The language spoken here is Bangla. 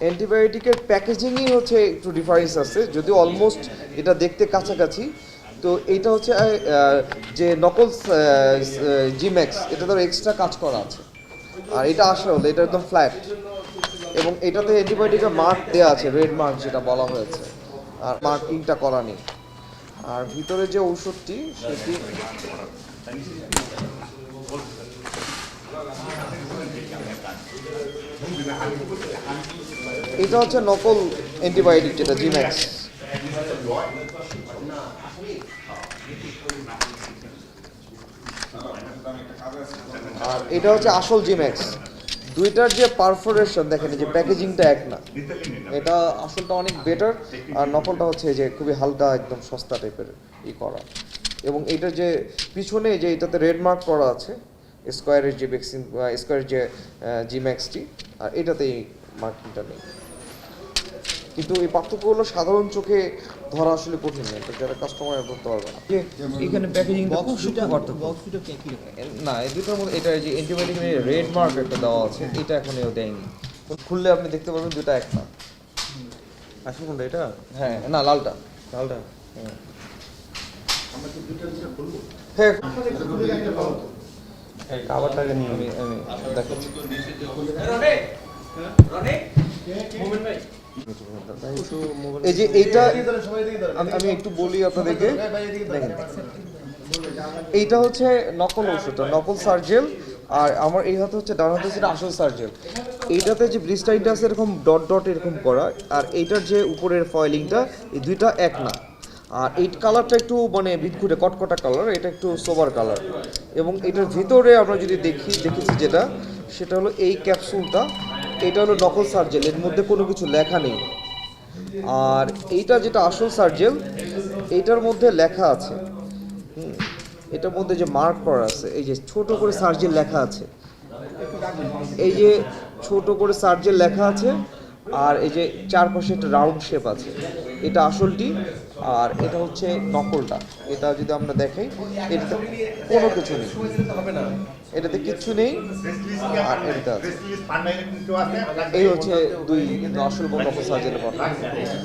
অ্যান্টিবায়োটিকের প্যাকেজিংই হচ্ছে একটু ডিফারেন্স আছে, যদিও অলমোস্ট এটা দেখতে কাছাকাছি। তো এইটা হচ্ছে যে নকল জিম্যাক্স, এটা ধরো এক্সট্রা কাজ করা আছে, আর এটা আসল, এটা একদম ফ্ল্যাট, এবং এটাতে অ্যান্টিবায়োটিকের মার্ক দেওয়া আছে, রেড মার্ক যেটা বলা হয়েছে, আর মার্কিংটা করা নেই। আর ভিতরে যে ঔষধটি সেটি এটা হচ্ছে নকল অ্যান্টিবায়োটিক যেটা জিম্যাক্স। আর এটা হচ্ছে আসল জিম্যাক্স। দুইটার যে পারফোরেশন দেখেন, যে প্যাকেজিংটা এক না, এটা আসলটা অনেক বেটার, আর নকলটা হচ্ছে যে খুবই হালকা, একদম সস্তা টাইপের করা। এবং এইটার যে পিছনে যে এটাতে রেড মার্ক করা আছে স্কোয়ারের যে ভ্যাকসিন, স্কোয়ারের যে জিম্যাক্সটি, আর এটাতে এই মার্কিংটা নেই। কিন্তু এই পার্থক্যগুলো সাধারণ চোখে ধরা আসলে কঠিন নয়, যারা কাস্টমার ধরতে পারবে না। এখানে প্যাকেজিংটা খুব সূক্ষ্ম পার্থক্য। না, এই দুটোর মধ্যে এটা যে অ্যান্টিবায়োটিক রেড মার্ক একটা দেওয়া আছে, এটা এখন এও দেয়নি। খুললে আপনি দেখতে পারবেন দুটো এক না। আসলে কোনটা এটা? হ্যাঁ, না, লালটা। লালটা হ্যাঁ, খাবারটাকে নিয়ে আমি দেখাচ্ছি। এই যে এইটা আমি একটু বলি আপনাদেরকে, দেখেন এইটা হচ্ছে নকল ওষুধটা, নকল সার্জেল। আর আমার এই হাতে হচ্ছে, ডান হাতে হচ্ছে আসল সার্জেল। এইটাতে যে ব্লিস্টারিংটা আছে এরকম ডট ডট এরকম করা, আর এইটার যে উপরের ফয়েলিংটা, এই দুইটা এক না। আর এই কালারটা একটু মানে বিটকুটে কটকটা কালার, এটা একটু সোবার কালার। এবং এটার ভিতরে আমরা যদি দেখেছি যেটা, সেটা হলো এই ক্যাপসুলটা, এটা হলো নকল সার্জেল, এর মধ্যে কোনো কিছু লেখা নেই। আর এইটা যেটা আসল সার্জেল, এইটার মধ্যে লেখা আছে, এটার মধ্যে যে মার্ক করা আছে, এই যে ছোট করে সার্জেল লেখা আছে, এই যে ছোট করে সার্জেল লেখা আছে, আর এই যে চারপাশে একটা রাউন্ড শেপ আছে, এটা আসলটি। আর এটা হচ্ছে নকলটা। এটা যদি আমরা দেখাই, এটাতে কোনো কিছু নেই, এটাতে কিচ্ছু নেই, আর এটা আছে। এই হচ্ছে দুই আসল নকল সার্জেলের কথা।